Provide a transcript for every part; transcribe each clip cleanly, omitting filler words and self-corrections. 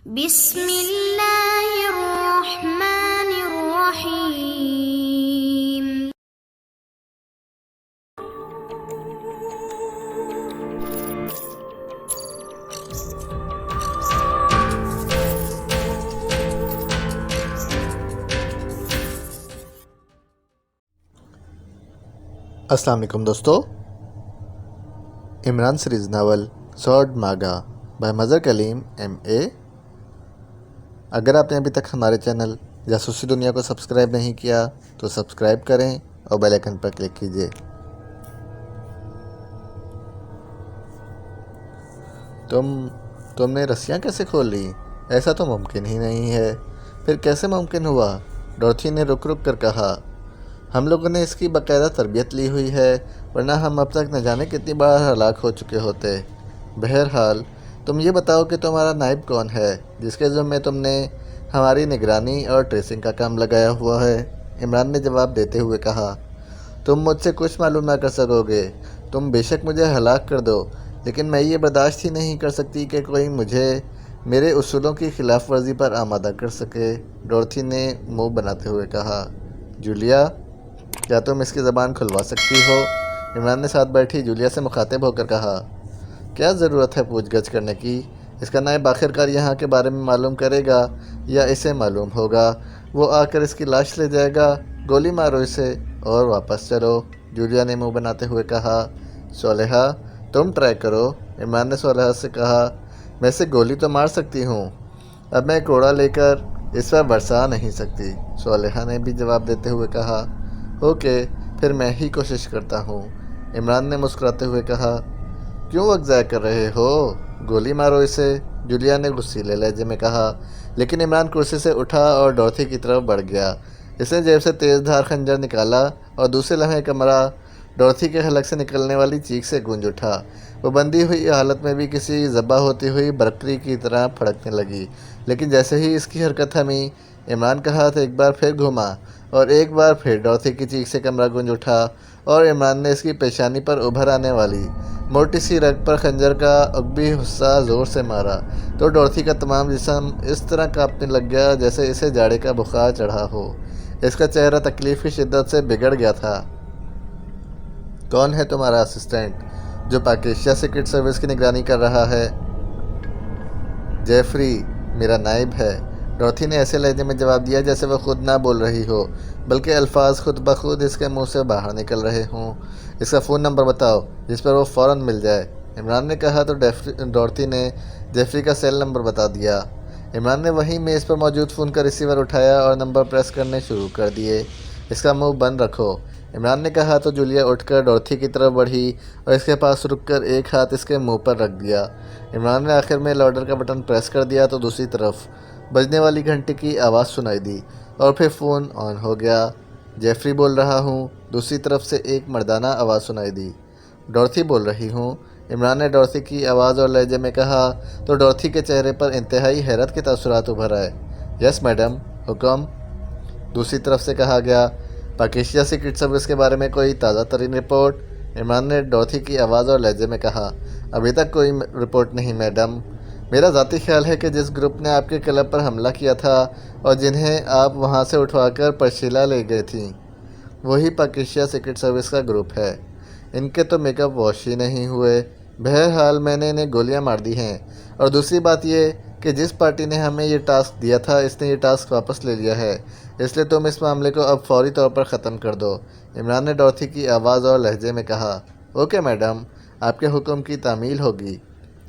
بسم اللہ الرحمن الرحیم۔ السلام علیکم دوستو، عمران سیریز ناول سورڈ ماگا بائی مظہر کلیم MA۔ اگر آپ نے ابھی تک ہمارے چینل جاسوسی دنیا کو سبسکرائب نہیں کیا تو سبسکرائب کریں اور بیل آئیکن پر کلک کیجیے۔ تم نے رسیاں کیسے کھول لی؟ ایسا تو ممکن ہی نہیں ہے۔ پھر کیسے ممکن ہوا؟ ڈورتھی نے رک رک کر کہا۔ ہم لوگوں نے اس کی باقاعدہ تربیت لی ہوئی ہے، ورنہ ہم اب تک نہ جانے کتنی بار ہلاک ہو چکے ہوتے۔ بہرحال تم یہ بتاؤ کہ تمہارا نائب کون ہے جس کے ذمے تم نے ہماری نگرانی اور ٹریسنگ کا کام لگایا ہوا ہے؟ عمران نے جواب دیتے ہوئے کہا۔ تم مجھ سے کچھ معلوم نہ کر سکو گے۔ تم بے شک مجھے ہلاک کر دو، لیکن میں یہ برداشت ہی نہیں کر سکتی کہ کوئی مجھے میرے اصولوں کی خلاف ورزی پر آمادہ کر سکے، ڈورتھی نے منہ بناتے ہوئے کہا۔ جولیا، کیا تم اس کی زبان کھلوا سکتی ہو؟ عمران نے ساتھ بیٹھی جولیا سے مخاطب ہو کر کہا۔ کیا ضرورت ہے پوچھ گچھ کرنے کی؟ اس کا نائب آخر کار یہاں کے بارے میں معلوم کرے گا یا اسے معلوم ہوگا؟ وہ آ کر اس کی لاش لے جائے گا۔ گولی مارو اسے اور واپس چلو، جولیا نے منہ بناتے ہوئے کہا۔ صالحہ، تم ٹرائی کرو، عمران نے صالحہ سے کہا۔ میں اسے گولی تو مار سکتی ہوں، اب میں کوڑا لے کر اس پر برسا نہیں سکتی، صالحہ نے بھی جواب دیتے ہوئے کہا۔ اوکے، پھر میں ہی کوشش کرتا ہوں، عمران نے مسکراتے ہوئے کہا۔ کیوں وقت ضائع کر رہے ہو؟ گولی مارو اسے، جولیا نے غصیلے لہجے میں کہا۔ لیکن عمران کرسی سے اٹھا اور ڈورتھی کی طرف بڑھ گیا۔ اس نے جیب سے تیز دھار خنجر نکالا اور دوسرے لمحے کمرہ ڈورتھی کے حلق سے نکلنے والی چیخ سے گونج اٹھا۔ وہ بندھی ہوئی حالت میں بھی کسی ذبح ہوتی ہوئی برقی کی طرح پھڑکنے لگی، لیکن جیسے ہی اس کی حرکت تھمی، عمران کا ہاتھ ایک بار پھر گھوما اور ایک بار پھر ڈورتھی کی چیخ سے کمرہ گونج اٹھا اور عمران نے اس کی پیشانی پر ابھر آنے والی موٹی سی رگ پر خنجر کا عقبی حصہ زور سے مارا تو ڈورتھی کا تمام جسم اس طرح کانپنے لگ گیا جیسے اسے جاڑے کا بخار چڑھا ہو۔ اس کا چہرہ تکلیف کی شدت سے بگڑ گیا تھا۔ کون ہے تمہارا اسسٹنٹ جو پاک ایشیا سیکرٹ سروس کی نگرانی کر رہا ہے؟ جیفری میرا نائب ہے، ڈورتھی نے ایسے لہجے میں جواب دیا جیسے وہ خود نہ بول رہی ہو، بلکہ الفاظ خود بخود اس کے منہ سے باہر نکل رہے ہوں۔ اس کا فون نمبر بتاؤ جس پر وہ فوراً مل جائے، عمران نے کہا تو ڈورتھی نے جیفری کا سیل نمبر بتا دیا۔ عمران نے وہیں میز پر موجود فون کا ریسیور اٹھایا اور نمبر پریس کرنے شروع کر دیے۔ اس کا منہ بند رکھو، عمران نے کہا تو جولیا اٹھ کر ڈورتھی کی طرف بڑھی اور اس کے پاس رک کر ایک ہاتھ اس کے منہ پر رکھ دیا۔ عمران نے آخر میں لاؤڈر کا بٹن پریس کر دیا تو دوسری طرف بجنے والی گھنٹی کی آواز سنائی دی اور پھر فون آن ہو گیا۔ جیفری بول رہا ہوں، دوسری طرف سے ایک مردانہ آواز سنائی دی۔ ڈورتھی بول رہی ہوں، عمران نے ڈورتھی کی آواز اور لہجے میں کہا تو ڈورتھی کے چہرے پر انتہائی حیرت کے تاثرات ابھر آئے۔ یس میڈم، حکم، دوسری طرف سے کہا گیا۔ پاک ایشیا سیکرٹ سروس کے بارے میں کوئی تازہ ترین رپورٹ؟ عمران نے ڈورتھی کی آواز اور لہجے میں کہا۔ ابھی تک کوئی رپورٹ نہیں میڈم۔ میرا ذاتی خیال ہے کہ جس گروپ نے آپ کے کلب پر حملہ کیا تھا اور جنہیں آپ وہاں سے اٹھوا کر پرشیلا لے گئے تھیں، وہی پاک ایشیا سیکرٹ سروس کا گروپ ہے۔ ان کے تو میک اپ واش ہی نہیں ہوئے۔ بہرحال میں نے انہیں گولیاں مار دی ہیں، اور دوسری بات یہ کہ جس پارٹی نے ہمیں یہ ٹاسک دیا تھا اس نے یہ ٹاسک واپس لے لیا ہے، اس لیے تم اس معاملے کو اب فوری طور پر ختم کر دو، عمران نے ڈورتھی کی آواز اور لہجے میں کہا۔ اوکے میڈم، آپ کے حکم کی تعمیل ہوگی۔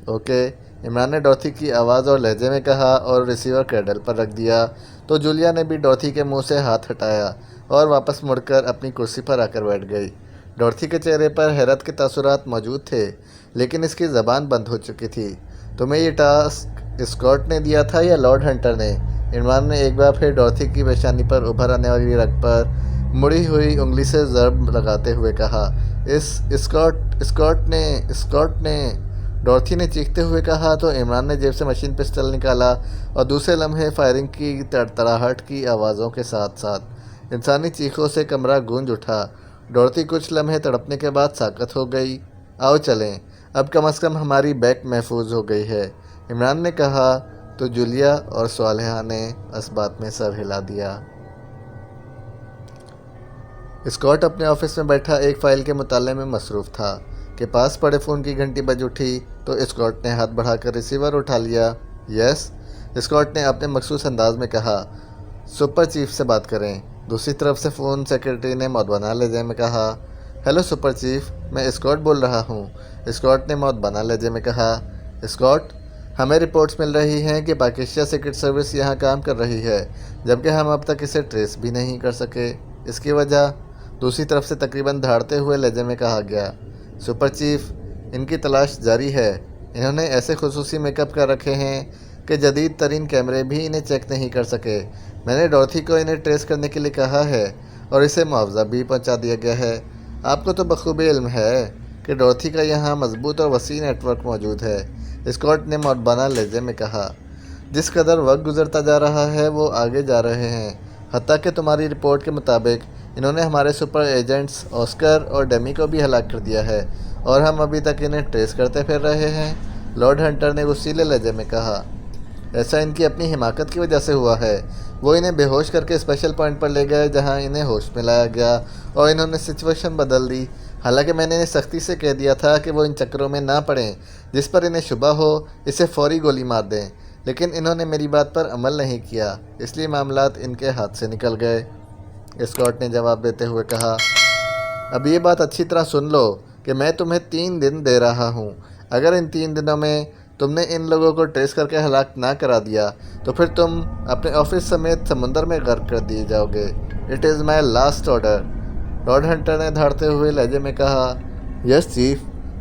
اوکے، عمران نے ڈورتھی کی آواز اور لہجے میں کہا اور ریسیور کیڈل پر رکھ دیا تو جولیا نے بھی ڈورتھی کے منہ سے ہاتھ ہٹایا اور واپس مڑ کر اپنی کرسی پر آ کر بیٹھ گئی۔ ڈورتھی کے چہرے پر حیرت کے تاثرات موجود تھے، لیکن اس کی زبان بند ہو چکی تھی۔ تمہیں یہ ٹاسک اسکاٹ نے دیا تھا یا لارڈ ہنٹر نے؟ عمران نے ایک بار پھر ڈورتھی کی پیشانی پر ابھر آنے والی رگ پر مڑی ہوئی انگلی سے ضرب لگاتے ہوئے کہا۔ اسکاٹ نے ڈورتھی نے چیختے ہوئے کہا تو عمران نے جیب سے مشین پسٹل نکالا اور دوسرے لمحے فائرنگ کی تڑتڑاہٹ کی آوازوں کے ساتھ ساتھ انسانی چیخوں سے کمرہ گونج اٹھا۔ ڈورتھی کچھ لمحے تڑپنے کے بعد ساکت ہو گئی۔ آؤ چلیں، اب کم از کم ہماری بیک محفوظ ہو گئی ہے، عمران نے کہا تو جولیا اور صالحہ نے اس بات میں سر ہلا دیا۔ اسکاٹ اپنے آفس میں بیٹھا ایک فائل کے مطالعے میں مصروف تھا کہ پاس پڑے فون کی گھنٹی بج اٹھی تو اسکاٹ نے ہاتھ بڑھا کر ریسیور اٹھا لیا۔ یس، اسکاٹ نے اپنے مخصوص انداز میں کہا۔ سپر چیف سے بات کریں۔ دوسری طرف سے فون سیکرٹری نے مؤدبانہ لہجے میں کہا۔ ہیلو سپر چیف، میں اسکاٹ بول رہا ہوں۔ اسکاٹ نے مؤدبانہ لہجے میں کہا۔ اسکاٹ، ہمیں رپورٹس مل رہی ہیں کہ پاکستان سیکرٹ سروس یہاں کام کر رہی ہے، جبکہ ہم اب تک اسے ٹریس بھی نہیں کر سکے۔ اس کی وجہ؟ دوسری طرف سے تقریباً دھاڑتے ہوئے لہجے میں کہا گیا۔ سپر چیف، ان کی تلاش جاری ہے۔ انہوں نے ایسے خصوصی میک اپ کر رکھے ہیں کہ جدید ترین کیمرے بھی انہیں چیک نہیں کر سکے۔ میں نے ڈورتھی کو انہیں ٹریس کرنے کے لیے کہا ہے اور اسے معاوضہ بھی پہنچا دیا گیا ہے۔ آپ کو تو بخوبی علم ہے کہ ڈورتھی کا یہاں مضبوط اور وسیع نیٹ ورک موجود ہے، اسکاٹ نے مؤدبانہ لہجے میں کہا۔ جس قدر وقت گزرتا جا رہا ہے وہ آگے جا رہے ہیں، حتیٰ کہ تمہاری رپورٹ کے مطابق انہوں نے ہمارے سپر ایجنٹس آسکر اور ڈیمی کو بھی ہلاک کر دیا ہے اور ہم ابھی تک انہیں ٹریس کرتے پھر رہے ہیں، لارڈ ہنٹر نے غصیلے لہجے میں کہا۔ ایسا ان کی اپنی حماقت کی وجہ سے ہوا ہے۔ وہ انہیں بے ہوش کر کے اسپیشل پوائنٹ پر لے گئے جہاں انہیں ہوش میں لایا گیا اور انہوں نے سچویشن بدل دی، حالانکہ میں نے انہیں سختی سے کہہ دیا تھا کہ وہ ان چکروں میں نہ پڑیں، جس پر انہیں شبہ ہو اسے فوری گولی مار دیں، لیکن انہوں نے میری بات پر عمل نہیں کیا، اس لیے معاملات ان کے ہاتھ سے نکل گئے، اسکاٹ نے جواب دیتے ہوئے کہا۔ اب یہ بات اچھی طرح سن لو کہ میں تمہیں 3 دن دے رہا ہوں۔ اگر ان 3 دنوں میں تم نے ان لوگوں کو ٹریس کر کے ہلاک نہ کرا دیا تو پھر تم اپنے آفس سمیت سمندر میں غرق کر دیے جاؤ گے۔ It is my last order, lord Hunter نے دھاڑتے ہوئے لہجے میں کہا۔ یس چیف،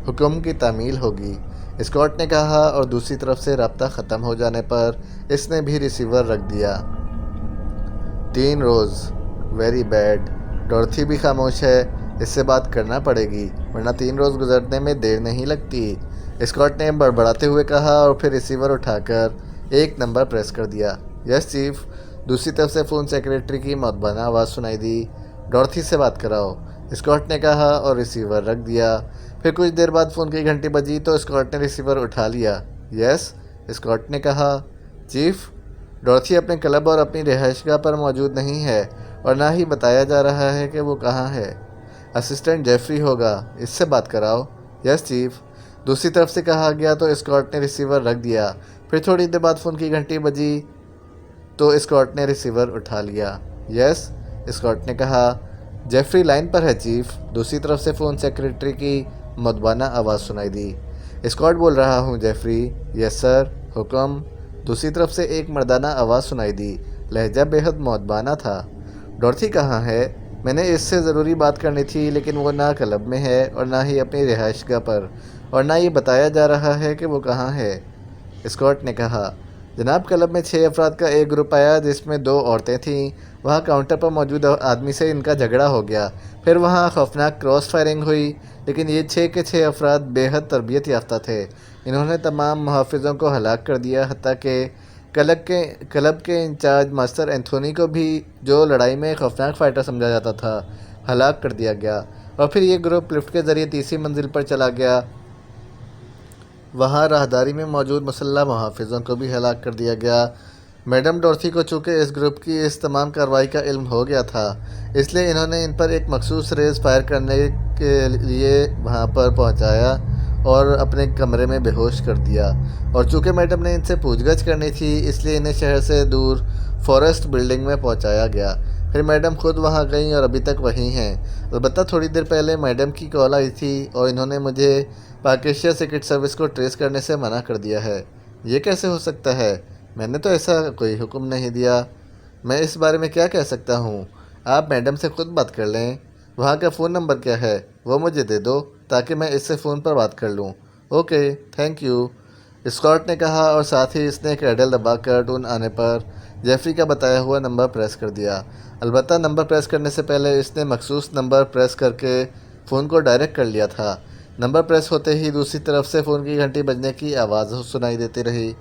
حکم کی تعمیل ہوگی، اسکاٹ نے کہا اور دوسری طرف سے رابطہ ختم ہو جانے پر اس نے بھی ریسیور رکھ دیا۔ 3 روز، ویری بیڈ، ڈورتھی بھی خاموش ہے، اس سے بات کرنا پڑے گی ورنہ 3 روز گزرنے میں دیر نہیں لگتی، اسکاٹ نے بڑبڑاتے ہوئے کہا اور پھر ریسیور اٹھا کر ایک نمبر پریس کر دیا۔ یس چیف، دوسری طرف سے فون سیکرٹری کی مؤدبانہ آواز سنائی دی۔ ڈورتھی سے بات کراؤ، اسکاٹ نے کہا اور ریسیور رکھ دیا۔ پھر کچھ دیر بعد فون کی گھنٹی بجی تو اسکاٹ نے ریسیور اٹھا لیا۔ یس، اسکاٹ نے کہا۔ چیف، ڈورتھی اپنے کلب اور اپنی رہائش گاہ پر موجود نہیں ہے اور نہ ہی بتایا جا رہا ہے کہ وہ کہاں ہے۔ اسسٹنٹ جیفری ہوگا، اس سے بات کراؤ۔ یس چیف، دوسری طرف سے کہا گیا تو اسکاٹ نے ریسیور رکھ دیا۔ پھر تھوڑی دیر بعد فون کی گھنٹی بجی تو اسکاٹ نے ریسیور اٹھا لیا۔ یس، اسکاٹ نے کہا۔ جیفری لائن پر ہے چیف، دوسری طرف سے فون سیکرٹری کی مؤدبانہ آواز سنائی دی۔ اسکاٹ بول رہا ہوں جیفری۔ یس سر، حکم، دوسری طرف سے ایک مردانہ آواز سنائی دی، لہجہ بے حد مؤدبانہ تھا۔ ڈورتھی کہاں ہے؟ میں نے اس سے ضروری بات کرنی تھی لیکن وہ نہ کلب میں ہے اور نہ ہی اپنی رہائش گاہ پر، اور نہ یہ بتایا جا رہا ہے کہ وہ کہاں ہے، اسکاٹ نے کہا۔ جناب، کلب میں 6 افراد کا ایک گروپ آیا جس میں 2 عورتیں تھیں، وہاں کاؤنٹر پر موجود آدمی سے ان کا جھگڑا ہو گیا، پھر وہاں خوفناک کراس فائرنگ ہوئی، لیکن یہ 6 کے 6 افراد بے حد تربیت یافتہ تھے، انہوں نے تمام محافظوں کو ہلاک کر دیا، حتیٰ کہ کلب کے انچارج ماسٹر اینتھونی کو بھی، جو لڑائی میں خوفناک فائٹر سمجھا جاتا تھا، ہلاک کر دیا گیا، اور پھر یہ گروپ لفٹ کے ذریعے تیسری منزل پر چلا گیا، وہاں راہداری میں موجود مسلح محافظوں کو بھی ہلاک کر دیا گیا۔ میڈم ڈورتھی کو چونکہ اس گروپ کی اس تمام کارروائی کا علم ہو گیا تھا، اس لیے انہوں نے ان پر ایک مخصوص ریز فائر کرنے کے لیے وہاں پر پہنچایا اور اپنے کمرے میں بے ہوش کر دیا، اور چونکہ میڈم نے ان سے پوچھ گچھ کرنی تھی اس لیے انہیں شہر سے دور فارسٹ بلڈنگ میں پہنچایا گیا۔ پھر میڈم خود وہاں گئیں اور ابھی تک وہیں ہیں، البتہ تھوڑی دیر پہلے میڈم کی کال آئی تھی اور انہوں نے مجھے پاکستان سیکرٹ سروس کو ٹریس کرنے سے منع کر دیا ہے۔ یہ کیسے ہو سکتا ہے؟ میں نے تو ایسا کوئی حکم نہیں دیا۔ میں اس بارے میں کیا کہہ سکتا ہوں؟ آپ میڈم سے خود بات کر لیں۔ وہاں کا فون نمبر کیا ہے وہ مجھے دے دو تاکہ میں اس سے فون پر بات کر لوں۔ اوکے، تھینک یو، اسکاٹ نے کہا اور ساتھ ہی اس نے کیڈل دبا کر ٹون آنے پر جیفری کا بتایا ہوا نمبر پریس کر دیا۔ البتہ نمبر پریس کرنے سے پہلے اس نے مخصوص نمبر پریس کر کے فون کو ڈائریکٹ کر لیا تھا۔ نمبر پریس ہوتے ہی دوسری طرف سے فون کی گھنٹی بجنے کی آواز سنائی دیتی رہی۔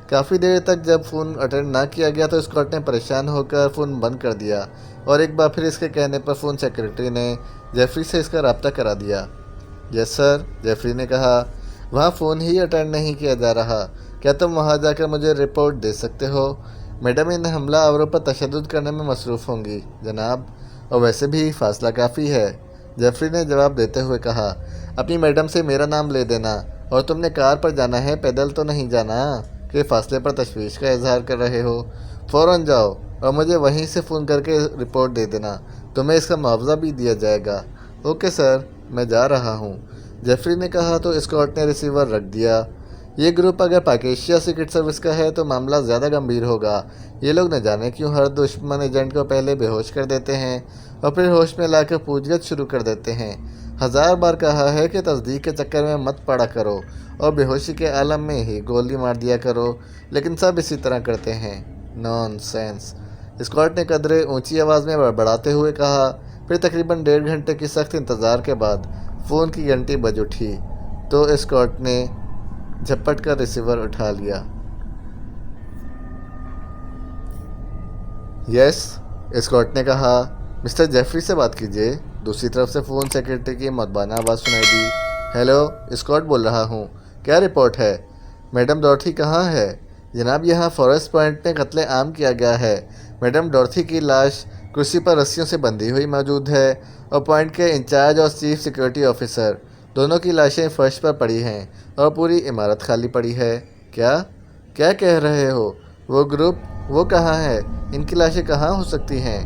کافی دیر تک جب فون اٹینڈ نہ کیا گیا تو اسکاٹ نے پریشان ہو کر فون بند کر دیا اور ایک بار پھر اس کے کہنے پر فون سیکرٹری نے جیفری سے اس کا رابطہ کرا دیا۔ یس سر، جیفری نے کہا۔ وہاں فون ہی اٹینڈ نہیں کیا جا رہا، کیا تم وہاں جا کر مجھے رپورٹ دے سکتے ہو؟ میڈم ان حملہ آوروں پر تشدد کرنے میں مصروف ہوں گی جناب، اور ویسے بھی فاصلہ کافی ہے۔ جیفری نے جواب دیتے ہوئے کہا، اپنی میڈم سے میرا نام لے دینا، اور تم نے کار پر جانا ہے، پیدل تو نہیں جانا کہ فاصلے پر تشویش کا اظہار کر رہے ہو۔ فوراً جاؤ اور مجھے وہیں سے فون کر کے رپورٹ دے دینا، تمہیں اس کا معاوضہ بھی دیا جائے گا۔ اوکے سر، میں جا رہا ہوں، جیفری نے کہا تو اسکاٹ نے ریسیور رکھ دیا۔ یہ گروپ اگر پاکیشیا سیکرٹ سروس کا ہے تو معاملہ زیادہ گمبھیر ہوگا۔ یہ لوگ نہ جانے کیوں ہر دشمن ایجنٹ کو پہلے بے ہوش کر دیتے ہیں اور پھر ہوش میں لا کر پوچھ گچھ شروع کر دیتے ہیں۔ 1000 بار کہا ہے کہ تصدیق کے چکر میں مت پڑا کرو اور بے ہوشی کے عالم میں ہی گولی مار دیا کرو، لیکن سب اسی طرح کرتے ہیں۔ نان سینس، اسکاٹ نے قدرے اونچی آواز میں بڑبڑاتے ہوئے کہا۔ پھر تقریباً 1.5 گھنٹے کی سخت انتظار کے بعد فون کی گھنٹی بج اٹھی تو اسکاٹ نے جھپٹ کر ریسیور اٹھا لیا۔ یس، اسکاٹ نے کہا، مسٹر جیفری سے بات کیجیے۔ دوسری طرف سے فون سیکرٹری کی مدبانہ آواز سنائی دی۔ ہیلو، اسکاٹ بول رہا ہوں، کیا رپورٹ ہے؟ میڈم ڈورتھی کہاں ہے؟ جناب، یہاں فارسٹ پوائنٹ میں قتل عام کیا گیا ہے۔ میڈم ڈورتھی کی لاش کرسی پر رسیوں سے بندھی ہوئی موجود ہے، اور پوائنٹ کے انچارج اور چیف سیکورٹی آفیسر دونوں کی لاشیں فرش پر پڑی ہیں اور پوری عمارت خالی پڑی ہے۔ کیا کہہ رہے ہو؟ وہ گروپ وہ کہاں ہے؟ ان کی لاشیں کہاں ہو سکتی ہیں؟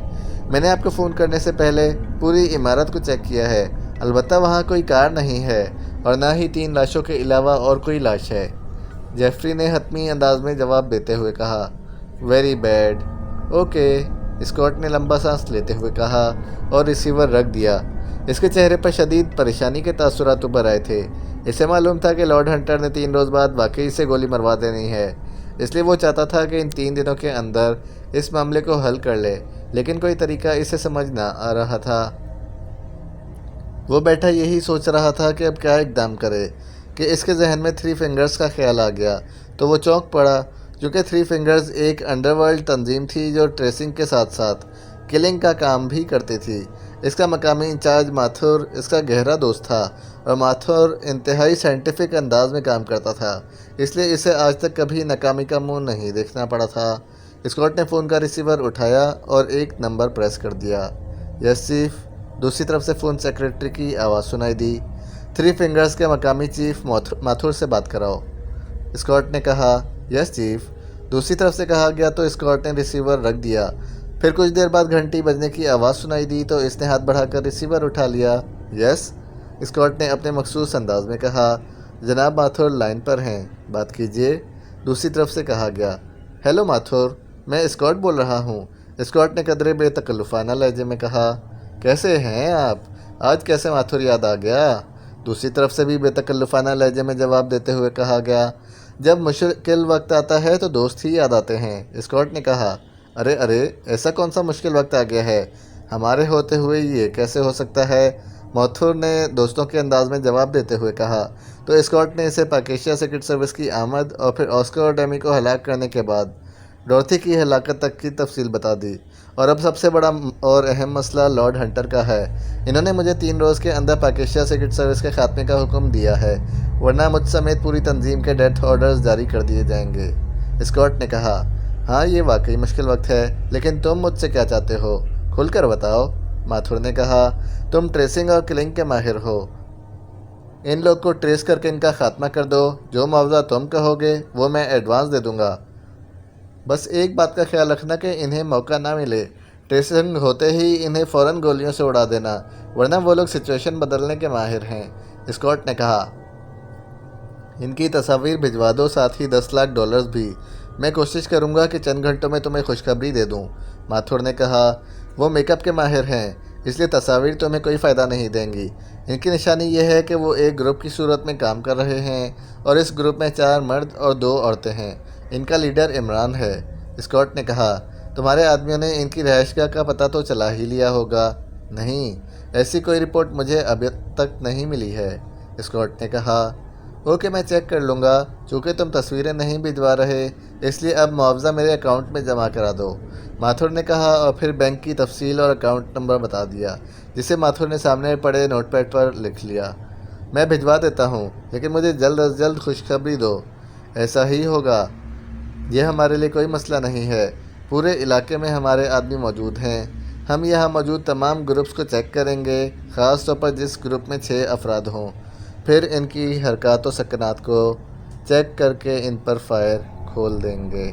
میں نے آپ کو فون کرنے سے پہلے پوری عمارت کو چیک کیا ہے، البتہ وہاں کوئی کار نہیں ہے اور نہ ہی 3 لاشوں کے علاوہ اور کوئی لاش ہے، جیفری نے حتمی انداز میں جواب دیتے ہوئے کہا۔ ویری بیڈ، اوکے، اسکاٹ نے لمبا سانس لیتے ہوئے کہا اور ریسیور رکھ دیا۔ اس کے چہرے پر شدید پریشانی کے تاثرات ابھر آئے تھے۔ اسے معلوم تھا کہ لارڈ ہنٹر نے 3 روز بعد واقعی سے گولی مروا دینی ہے، اس لیے وہ چاہتا تھا کہ ان 3 دنوں کے اندر اس معاملے کو حل کر لے، لیکن کوئی طریقہ اسے سمجھ نہ آ رہا تھا۔ وہ بیٹھا یہی سوچ رہا تھا کہ اب کیا اقدام کرے کہ اس کے ذہن میں 3 فنگرز کا خیال آ گیا تو وہ چونک پڑا، کیونکہ 3 فنگرز ایک انڈر ورلڈ تنظیم تھی جو ٹریسنگ کے ساتھ ساتھ کلنگ کا کام بھی کرتی تھی۔ اس کا مقامی انچارج ماتھور اس کا گہرا دوست تھا، اور ماتھور انتہائی سائنٹیفک انداز میں کام کرتا تھا، اس لیے اسے آج تک کبھی ناکامی کا منہ نہیں دیکھنا پڑا تھا۔ اسکاٹ نے فون کا ریسیور اٹھایا اور ایک نمبر پریس کر دیا۔ یس چیف، دوسری طرف سے فون سیکرٹری کی آواز سنائی دی۔ 3 فنگرز کے مقامی چیف ماتھور سے بات کراؤ، اسکاٹ نے کہا۔ یس چیف، دوسری طرف سے کہا گیا تو اسکاٹ نے ریسیور رکھ دیا۔ پھر کچھ دیر بعد گھنٹی بجنے کی آواز سنائی دی تو اس نے ہاتھ بڑھا کر ریسیور اٹھا لیا۔ یس، اسکاٹ نے اپنے مخصوص انداز میں کہا۔ جناب ماتھور لائن پر ہیں، بات کیجیے، دوسری طرف سے کہا گیا۔ ہیلو ماتھور، میں اسکاٹ بول رہا ہوں، اسکاٹ نے قدرے بے تکلفانہ لہجے میں کہا۔ کیسے ہیں آپ؟ آج کیسے ماتھور یاد آ گیا؟ دوسری طرف سے بھی بے تکلفانہ لہجے میں جواب دیتے ہوئے کہا گیا۔ جب مشکل وقت آتا ہے تو دوست ہی یاد آتے ہیں، اسکاٹ نے کہا۔ ارے ایسا کون سا مشکل وقت آ گیا ہے؟ ہمارے ہوتے ہوئے یہ کیسے ہو سکتا ہے؟ ماتھور نے دوستوں کے انداز میں جواب دیتے ہوئے کہا تو اسکاٹ نے اسے پاکیشیا سیکرٹ سروس کی آمد اور پھر آسکر اور ڈیمی کو ہلاک کرنے کے بعد ڈورتھی کی ہلاکت تک کی تفصیل بتا دی۔ اور اب سب سے بڑا اور اہم مسئلہ لارڈ ہنٹر کا ہے۔ انہوں نے مجھے 3 روز کے اندر پاکیشیا سیکرٹ سروس کے خاتمے کا حکم دیا ہے، ورنہ مجھ سمیت پوری تنظیم کے ڈیتھ آرڈرز جاری کر دیے جائیں گے۔ اسکاٹ نے کہا، ہاں یہ واقعی مشکل وقت ہے، لیکن تم مجھ سے کیا چاہتے ہو؟ کھل کر بتاؤ، ماتھور نے کہا۔ تم ٹریسنگ اور کلنگ کے ماہر ہو، ان لوگ کو ٹریس کر کے ان کا خاتمہ کر دو، جو معاوضہ تم کہو گے وہ میں ایڈوانس دے دوں گا۔ بس ایک بات کا خیال رکھنا کہ انہیں موقع نہ ملے، ٹریسنگ ہوتے ہی انہیں فوراً گولیوں سے اڑا دینا، ورنہ وہ لوگ سچویشن بدلنے کے ماہر ہیں، اسکاٹ نے کہا۔ ان کی تصاویر بھجوا دو، ساتھ ہی $10 لاکھ بھی، میں کوشش کروں گا کہ چند گھنٹوں میں تمہیں خوشخبری دے دوں، ماتھور نے کہا۔ وہ میک اپ کے ماہر ہیں، اس لیے تصاویر تمہیں کوئی فائدہ نہیں دیں گی۔ ان کی نشانی یہ ہے کہ وہ ایک گروپ کی صورت میں کام کر رہے ہیں، اور اس گروپ میں 4 مرد اور 2 عورتیں ہیں۔ ان کا لیڈر عمران ہے، اسکاٹ نے کہا۔ تمہارے آدمیوں نے ان کی رہائش گاہ کا پتہ تو چلا ہی لیا ہوگا؟ نہیں، ایسی کوئی رپورٹ مجھے ابھی تک نہیں ملی ہے، اسکاٹ نے کہا۔ اوکے، میں چیک کر لوں گا، چونکہ تم تصویریں نہیں بھجوا رہے، اس لیے اب معاوضہ میرے اکاؤنٹ میں جمع کرا دو، ماتھور نے کہا، اور پھر بینک کی تفصیل اور اکاؤنٹ نمبر بتا دیا، جسے ماتھور نے سامنے پڑے نوٹ پیڈ پر لکھ لیا۔ میں بھجوا دیتا ہوں، لیکن مجھے جلد از جلد خوشخبری دو، ایسا ہی ہوگا۔ یہ ہمارے لیے کوئی مسئلہ نہیں ہے۔ پورے علاقے میں ہمارے آدمی موجود ہیں۔ ہم یہاں موجود تمام گروپس کو چیک کریں گے، خاص طور پر جس گروپ میں 6 افراد ہوں۔ پھر ان کی حرکات و سکنات کو چیک کر کے ان پر فائر کھول دیں گے۔